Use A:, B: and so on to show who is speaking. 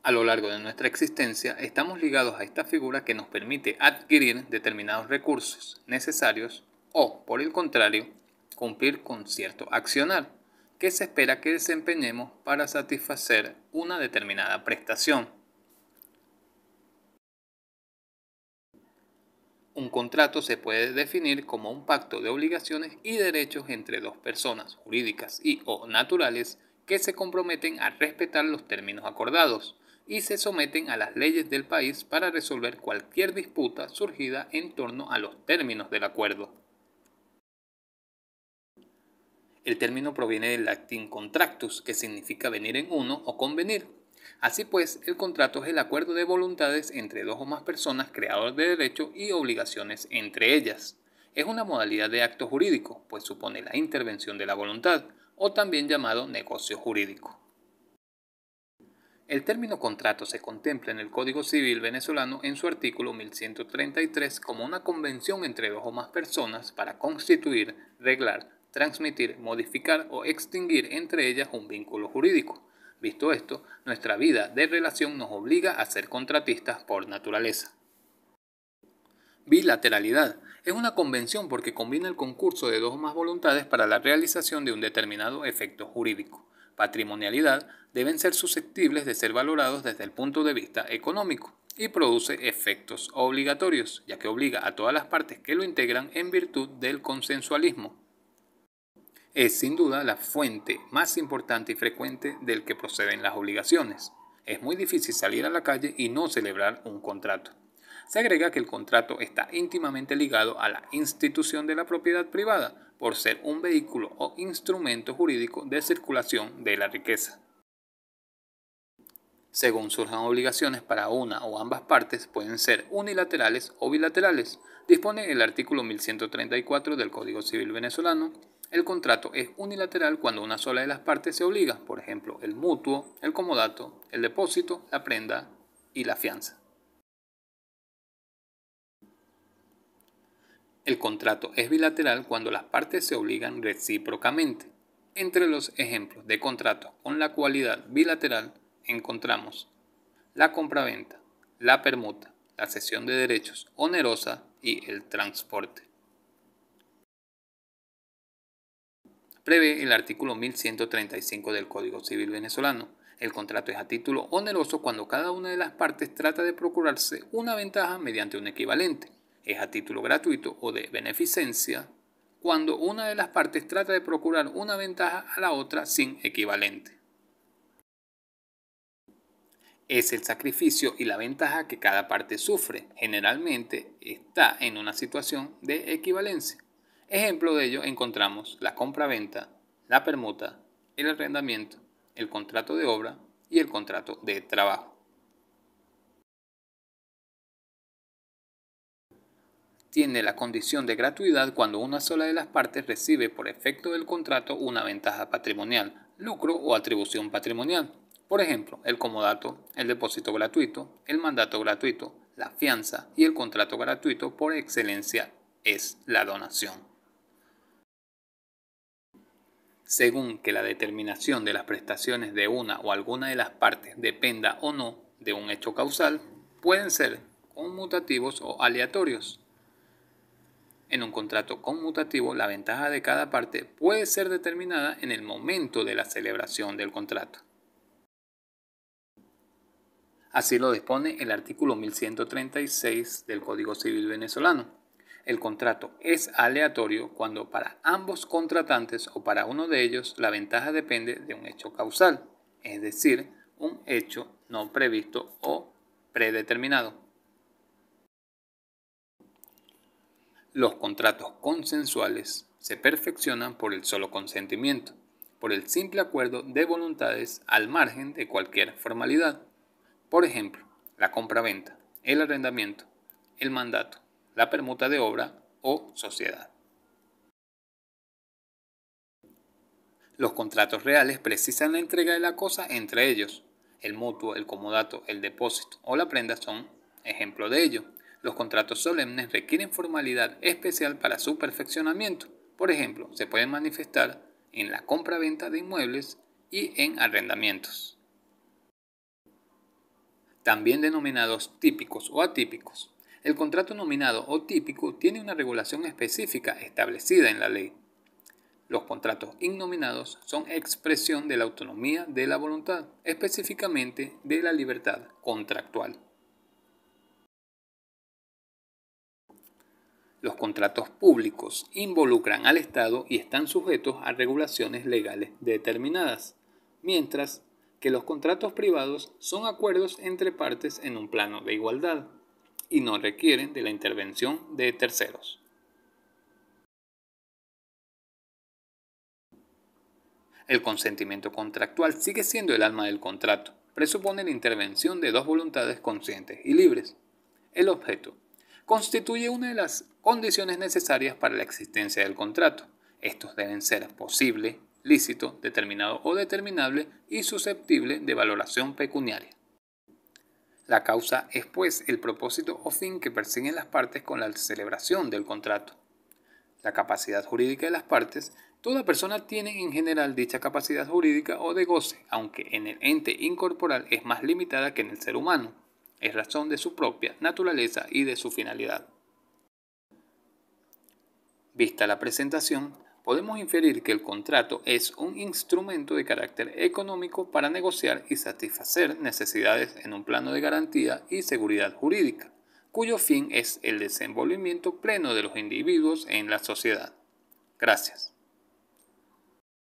A: A lo largo de nuestra existencia estamos ligados a esta figura que nos permite adquirir determinados recursos necesarios o, por el contrario, cumplir con cierto accionar que se espera que desempeñemos para satisfacer una determinada prestación. Un contrato se puede definir como un pacto de obligaciones y derechos entre dos personas jurídicas y o naturales que se comprometen a respetar los términos acordados y se someten a las leyes del país para resolver cualquier disputa surgida en torno a los términos del acuerdo. El término proviene del latín contractus, que significa venir en uno o convenir. Así pues, el contrato es el acuerdo de voluntades entre dos o más personas creadores de derechos y obligaciones entre ellas. Es una modalidad de acto jurídico, pues supone la intervención de la voluntad, o también llamado negocio jurídico. El término contrato se contempla en el Código Civil venezolano en su artículo 1133 como una convención entre dos o más personas para constituir, reglar, transmitir, modificar o extinguir entre ellas un vínculo jurídico. Visto esto, nuestra vida de relación nos obliga a ser contratistas por naturaleza. Bilateralidad. Es una convención porque combina el concurso de dos o más voluntades para la realización de un determinado efecto jurídico. Patrimonialidad. Deben ser susceptibles de ser valorados desde el punto de vista económico y produce efectos obligatorios, ya que obliga a todas las partes que lo integran en virtud del consensualismo. Es sin duda la fuente más importante y frecuente del que proceden las obligaciones. Es muy difícil salir a la calle y no celebrar un contrato. Se agrega que el contrato está íntimamente ligado a la institución de la propiedad privada, por ser un vehículo o instrumento jurídico de circulación de la riqueza. Según surjan obligaciones para una o ambas partes, pueden ser unilaterales o bilaterales. Dispone el artículo 1134 del Código Civil venezolano. El contrato es unilateral cuando una sola de las partes se obliga, por ejemplo, el mutuo, el comodato, el depósito, la prenda y la fianza. El contrato es bilateral cuando las partes se obligan recíprocamente. Entre los ejemplos de contrato con la cualidad bilateral encontramos la compraventa, la permuta, la cesión de derechos onerosa y el transporte. Prevé el artículo 1135 del Código Civil venezolano. El contrato es a título oneroso cuando cada una de las partes trata de procurarse una ventaja mediante un equivalente. Es a título gratuito o de beneficencia cuando una de las partes trata de procurar una ventaja a la otra sin equivalente. Es el sacrificio y la ventaja que cada parte sufre. Generalmente está en una situación de equivalencia. Ejemplo de ello encontramos la compra-venta, la permuta, el arrendamiento, el contrato de obra y el contrato de trabajo. Tiene la condición de gratuidad cuando una sola de las partes recibe por efecto del contrato una ventaja patrimonial, lucro o atribución patrimonial. Por ejemplo, el comodato, el depósito gratuito, el mandato gratuito, la fianza y el contrato gratuito por excelencia es la donación. Según que la determinación de las prestaciones de una o alguna de las partes dependa o no de un hecho causal, pueden ser conmutativos o aleatorios. En un contrato conmutativo, la ventaja de cada parte puede ser determinada en el momento de la celebración del contrato. Así lo dispone el artículo 1136 del Código Civil venezolano. El contrato es aleatorio cuando para ambos contratantes o para uno de ellos la ventaja depende de un hecho causal, es decir, un hecho no previsto o predeterminado. Los contratos consensuales se perfeccionan por el solo consentimiento, por el simple acuerdo de voluntades al margen de cualquier formalidad. Por ejemplo, la compraventa, el arrendamiento, el mandato, la permuta de obra o sociedad. Los contratos reales precisan la entrega de la cosa entre ellos. El mutuo, el comodato, el depósito o la prenda son ejemplo de ello. Los contratos solemnes requieren formalidad especial para su perfeccionamiento. Por ejemplo, se pueden manifestar en la compra-venta de inmuebles y en arrendamientos. también denominados típicos o atípicos. El contrato nominado o típico tiene una regulación específica establecida en la ley. Los contratos innominados son expresión de la autonomía de la voluntad, específicamente de la libertad contractual. Los contratos públicos involucran al Estado y están sujetos a regulaciones legales determinadas, mientras que los contratos privados son acuerdos entre partes en un plano de igualdad y no requieren de la intervención de terceros. El consentimiento contractual sigue siendo el alma del contrato. Presupone la intervención de dos voluntades conscientes y libres. El objeto constituye una de las condiciones necesarias para la existencia del contrato. Estos deben ser posible, lícito, determinado o determinable y susceptible de valoración pecuniaria. La causa es, pues, el propósito o fin que persiguen las partes con la celebración del contrato. La capacidad jurídica de las partes. Toda persona tiene en general dicha capacidad jurídica o de goce, aunque en el ente incorporal es más limitada que en el ser humano. Es razón de su propia naturaleza y de su finalidad. Vista la presentación, podemos inferir que el contrato es un instrumento de carácter económico para negociar y satisfacer necesidades en un plano de garantía y seguridad jurídica, cuyo fin es el desenvolvimiento pleno de los individuos en la sociedad. Gracias.